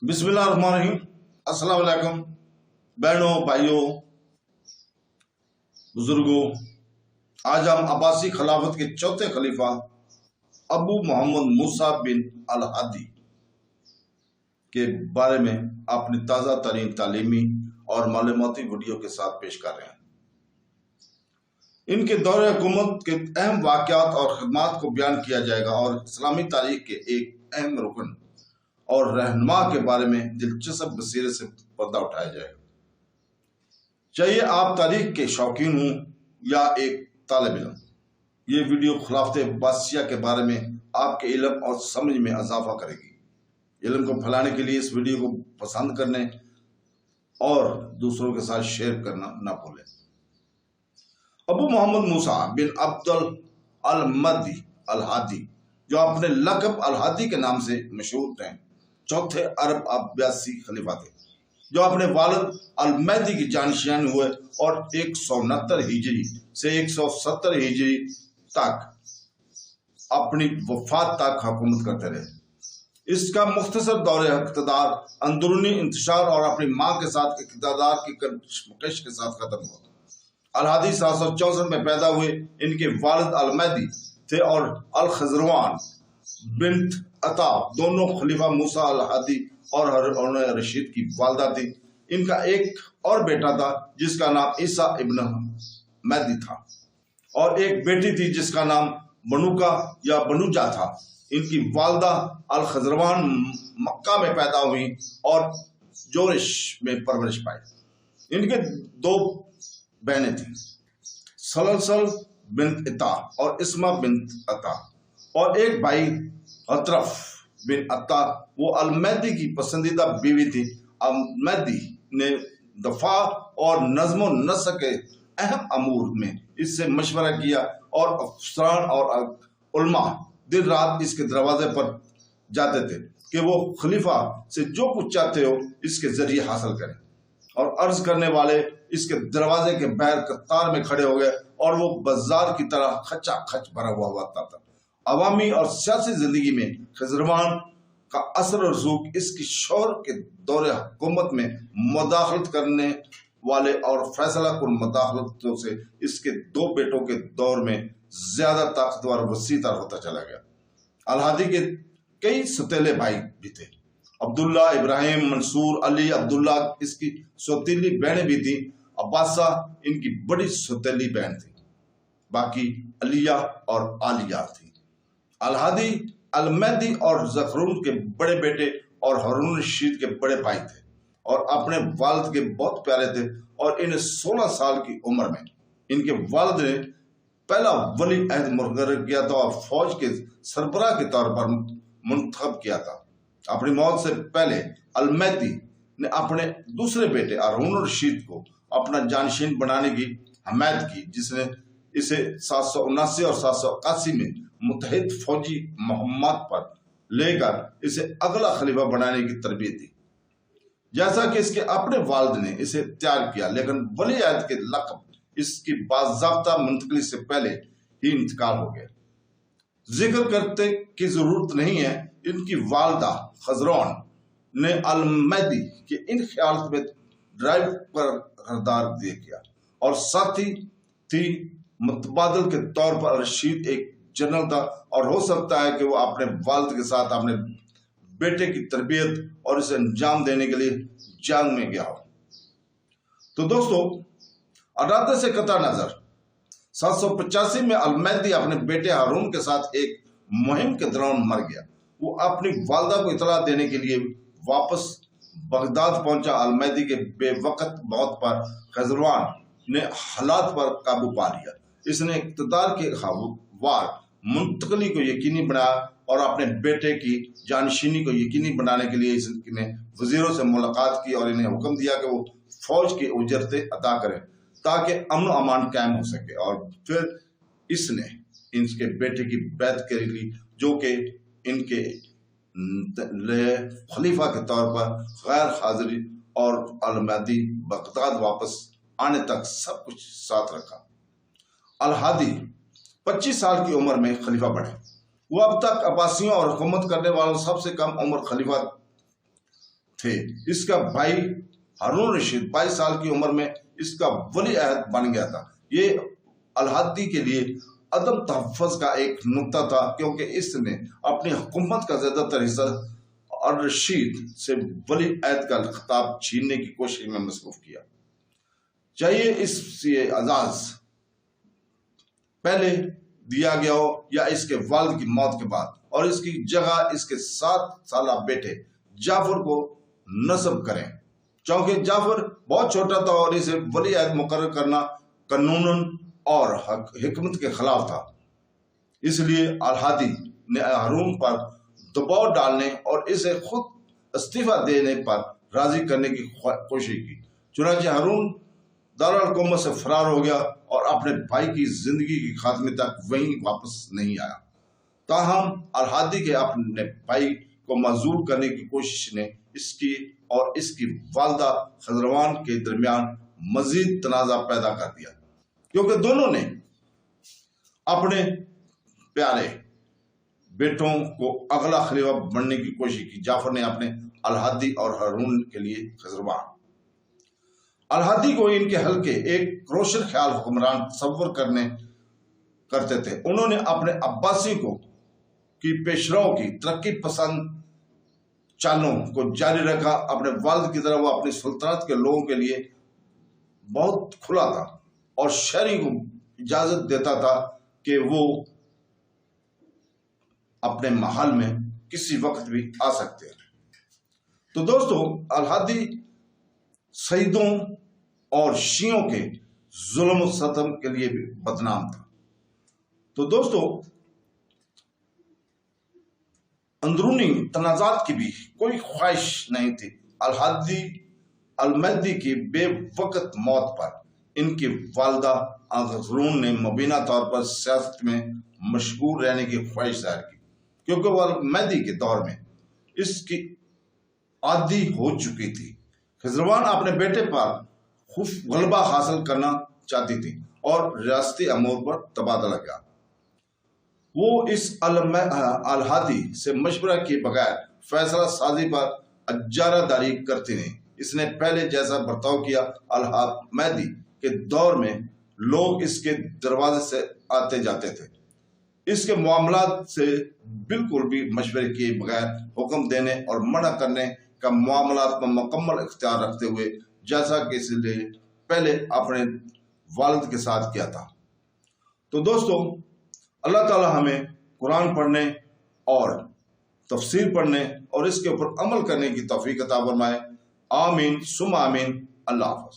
बिस्मिल्लाहिर्रहमानिर्रहीम। अस्सलाम वालेकुम बहनों, भाइयों, बुजुर्गों। आज हम अब्बासी खिलाफत के चौथे खलीफा अबू मोहम्मद मूसा बिन अल हादी के बारे में अपनी ताज़ा तरीन तालीमी और मालूमाती वीडियो के साथ पेश कर रहे हैं। इनके दौरे हुकूमत के अहम वाक़यात और खदमात को बयान किया जाएगा और इस्लामी तारीख के एक अहम रुकन और रहनुमा के बारे में दिलचस्प बसीरे से पर्दा उठाया जाएगा। चाहिए आप तारीख के शौकीन हों या एक तालिब इल्म, ये वीडियो खिलाफत अब्बासिया के बारे में आपके इल्म और समझ में इजाफा करेगी। इल्म को फैलाने के लिए इस वीडियो को पसंद करने और दूसरों के साथ शेयर करना ना भूलें। अबू मोहम्मद मूसा बिन अब्दुल अल मदी अल हादी, जो अपने लक़ब अल हादी के नाम से मशहूर हैं, चौथे अरब अब्बासी खलीफा थे, जो अपने वालिद अल महदी की जानशियान हुए और 169 हिजरी से 170 हिजरी तक अपनी वफात तक हुकूमत करते रहे। इसका मुख्तसर दौरे इक़्तिदार अंदरूनी इंतशार और अपनी माँ के साथ इक़्तिदार की कशमकश के साथ खत्म हुआ। अल हादी 764 में पैदा हुए। इनके वालिद अल महदी थे और अल खज़रवान बिन्त अता दोनों खलीफा मूसा अल हादी और हारून रशीद की वालदा थी। इनका एक और बेटा था जिसका नाम ईसा इब्न महदी था और एक बेटी थी जिसका नाम बनुका या बनुजा था। इनकी वालदा अल खज़रवान मक्का में पैदा हुई और जोरिश में परवरिश पाई। इनके दो बहनें थीं, सलसल बिन्त अता और इस्मा बिन्त अता, और एक भाई अतरफ बिन अता। वो अल महदी की पसंदीदा बीवी थी। अल महदी ने दफा और नज़्म नस्क़ के अहम अमूर में इससे मशवरा किया और अफसरान और उलमा दिन रात इसके दरवाजे पर जाते थे कि वो खलीफा से जो कुछ चाहते हो इसके जरिए हासिल करें, और अर्ज करने वाले इसके दरवाजे के बाहर कतार में खड़े हो गए और वो बाजार की तरह खचा खच भरा हुआ था। अवामी और सियासी जिंदगी में खज़रवान का असर और रसूख इसकी शौहर के दौरे हुकूमत में मुदाखलत करने वाले और फैसला कुन मुदाखलतों से इसके दो बेटों के दौर में ज्यादा ताकतवर और वसीतर होता चला गया। अल हादी के कई सतीले भाई भी थे। अब्दुल्ला, इब्राहिम, मंसूर, अली, अब्दुल्ला इसकी सौतीली बहनें भी थी। अब्बासा इनकी बड़ी सौतीली बहन थी। बाकी अलिया और आलिया थी। अल हादी अल महदी और ज़फ़रून के बड़े बेटे और हारून रशीद के बड़े भाई थे और अपने वालिद के बहुत प्यारे थे। और इन्हें 16 साल की उम्र में इनके वालिद ने पहला वली अहद मुकर्रर किया था और फौज के सरबराह के तौर पर मुंतखब किया था। अपनी मौत से पहले अल महदी ने अपने दूसरे बेटे हारून रशीद को अपना जानशीन बनाने की हमायत की, जिसने इसे 779 और 781 में मुत्तहिद फौजी मोहम्मद पर लेकर इसे अगला खलीफा बनाने की तरबियत दी। जैसा कि इसके अपने वालिद ने इसे तैयार किया, लेकिन वली अहद के लक़ब इसकी बाज़ाब्ता मुंतकली से पहले ही इंतकाल हो गया। जिक्र करते की जरूरत नहीं है, इनकी वालदा खज़रवान ने अल महदी के इन ख्याल में ड्राइव पर हरदार दिया किया और साथी थी मुतबादल के तौर पर रशीद एक जनरल था और हो सकता है कि वो अपने वालिद के साथ अपने बेटे की तरबियत और इसे अंजाम देने के लिए जंग में गया हो। तो दोस्तों, अरादे से कता नजर 785 में अल महदी अपने बेटे हारून के साथ एक मुहिम के दौरान मर गया। वो अपनी वालदा को इतला देने के लिए वापस बगदाद पहुंचा। अल महदी के बेवकत मौत पर खज़रवान ने हालात पर काबू पा लिया। इसने इक़्तिदार के वार मुंतकली को यकीनी बनाया और अपने बेटे की जानशीनी को यकीनी बनाने के लिए इसने वजीरों से मुलाकात की और इन्हें हुक्म दिया कि वो फौज की उजरतें अदा करें ताकि अमन अमान कायम हो सके। और फिर इसने इनके बेटे की बैत कर ली, जो कि इनके खलीफा के तौर पर गैर हाजिरी और अल महदी बगदाद वापस आने तक सब कुछ साथ रखा। अल हादी 25 साल की उम्र में खलीफा बने। वो अब तक अब्बासियों और हुकूमत करने वालों सबसे कम उम्र खलीफा تھے۔ اس کا بھائی ہارون رشید 22 سال کی عمر میں اس کا ولی عہد بن گیا تھا۔ یہ الہادی کے لیے عدم تحفظ کا ایک نقطہ تھا، کیونکہ اس نے اپنی حکومت کا زیادہ تر حصہ الرشید سے ولی عہد کا خطاب چھیننے کی کوشش میں مصروف کیا۔ چاہیے اس سے اعزاز پہلے دیا گیا ہو یا اس کے والد کی موت کے بعد، اور اس کی جگہ اس کے 7 سالہ بیٹے جعفر کو نصب کریں، چونکہ جعفر بہت چھوٹا تھا اور اسے ولی عہد مقرر کرنا قانون اور حکمت کے خلاف تھا۔ اس لیے الہادی نے ہارون پر دباؤ ڈالنے اور اسے خود استعفیٰ دینے پر راضی کرنے کی کوشش کی۔ چنانچہ ہارون دارالحکومت سے فرار ہو گیا اور اپنے بھائی کی زندگی کی خاتمے تک وہیں واپس نہیں آیا۔ تاہم الہادی کے اپنے بھائی کو معزول کرنے کی کوشش نے اس کی اور اس کی والدہ خضروان کے درمیان مزید تنازع پیدا کر دیا، کیونکہ دونوں نے اپنے پیارے بیٹوں کو اگلا خلیفہ بننے کی کوشش کی۔ جعفر نے اپنے الہادی اور ہارون کے لیے خضروان الہادی کو ان کے حلقے ایک روشن خیال حکمران تصور کرتے تھے۔ انہوں نے اپنے عباسی کی پیشرو کی ترقی پسند چالوں کو جاری رکھا۔ اپنے والد کی طرح وہ اپنی سلطنت کے لوگوں کے لیے بہت کھلا تھا اور شہری کو اجازت دیتا تھا کہ وہ اپنے محل میں کسی وقت بھی آ سکتے ہیں۔ تو دوستو، الہادی سیدوں اور شیعوں کے ظلم و ستم کے لیے بھی بدنام تھا۔ تو دوستو، اندرونی تنازعات کی بھی کوئی خواہش نہیں تھی۔ الہادی المہدی کی بے وقت موت پر ان کی والدہ ہارون نے مبینہ طور پر سیاست میں مشغول رہنے کی خواہش ظاہر کی، کیونکہ وہ المہدی کے دور میں اس کی عادی ہو چکی تھی۔ خضروان اپنے بیٹے پر غلبہ حاصل کرنا چاہتی تھی اور ریاستی امور پر تبادلہ کیا۔ وہ اس الہادی سے مشورہ کیے بغیر فیصلہ سازی پر اجارہ داری کرتی نہیں۔ اس نے پہلے جیسا برتاؤ کیا۔ المہدی کے دور میں لوگ اس کے دروازے سے آتے جاتے تھے، اس کے معاملات سے بالکل بھی مشورے کیے بغیر حکم دینے اور منع کرنے کا معاملات میں مکمل اختیار رکھتے ہوئے، جیسا کہ اس نے پہلے اپنے والد کے ساتھ کیا تھا۔ تو دوستو، اللہ تعالی ہمیں قرآن پڑھنے اور تفسیر پڑھنے اور اس کے اوپر عمل کرنے کی توفیق عطا فرمائے۔ آمین ثم آمین۔ اللہ حافظ۔